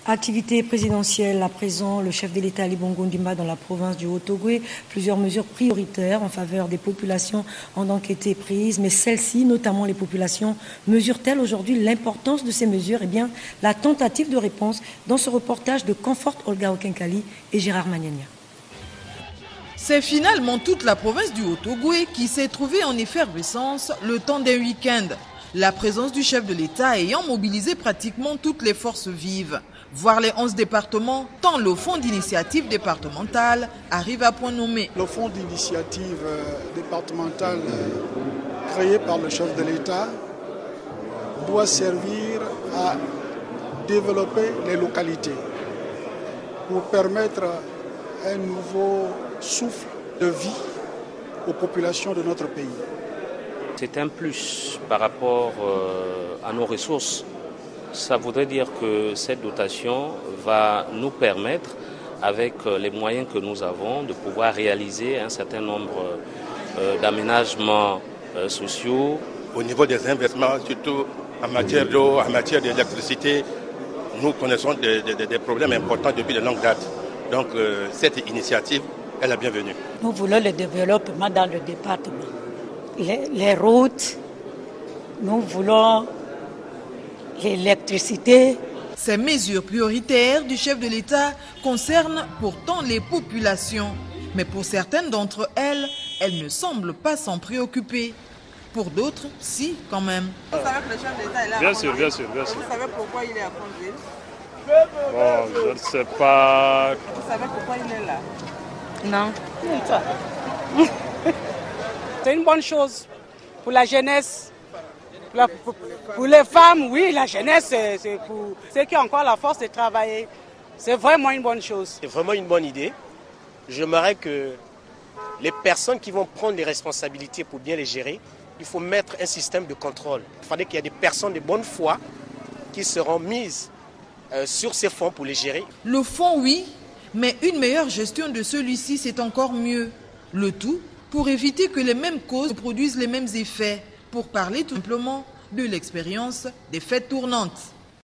Activité présidentielle à présent, le chef de l'État Ali Bongo Ondimba dans la province du Haut-Ogooué. Plusieurs mesures prioritaires en faveur des populations ont donc été prises, mais celles-ci, notamment les populations, mesurent-elles aujourd'hui l'importance de ces mesures? Eh bien, la tentative de réponse dans ce reportage de Comfort Olga Okenkali et Gérard Magnania. C'est finalement toute la province du Haut-Ogooué qui s'est trouvée en effervescence le temps d'un week-end. La présence du chef de l'État ayant mobilisé pratiquement toutes les forces vives. Voir les 11 départements, tant le fonds d'initiative départementale arrive à point nommé. Le fonds d'initiative départementale créé par le chef de l'État doit servir à développer les localités pour permettre un nouveau souffle de vie aux populations de notre pays. C'est un plus par rapport à nos ressources. Ça voudrait dire que cette dotation va nous permettre, avec les moyens que nous avons, de pouvoir réaliser un certain nombre d'aménagements sociaux. Au niveau des investissements, surtout en matière d'eau, en matière d'électricité, nous connaissons des problèmes importants depuis de longues dates. Donc cette initiative est la bienvenue. Nous voulons le développement dans le département. Les routes, nous voulons l'électricité. Ces mesures prioritaires du chef de l'État concernent pourtant les populations. Mais pour certaines d'entre elles, elles ne semblent pas s'en préoccuper. Pour d'autres, si, quand même. Vous savez que le chef de l'État est là? Bien sûr, bien sûr, bien sûr. Vous savez pourquoi il est à Conville? Bon, je ne sais pas. Vous savez pourquoi il est là? Non. C'est une bonne chose pour la jeunesse. Pour les femmes, oui, la jeunesse, c'est pour ceux qui ont encore la force de travailler. C'est vraiment une bonne chose. C'est vraiment une bonne idée. J'aimerais que les personnes qui vont prendre les responsabilités pour bien les gérer, il faut mettre un système de contrôle. Il faudrait qu'il y ait des personnes de bonne foi qui seront mises sur ces fonds pour les gérer. Le fonds, oui, mais une meilleure gestion de celui-ci, c'est encore mieux. Le tout pour éviter que les mêmes causes produisent les mêmes effets. Pour parler tout simplement de l'expérience des fêtes tournantes.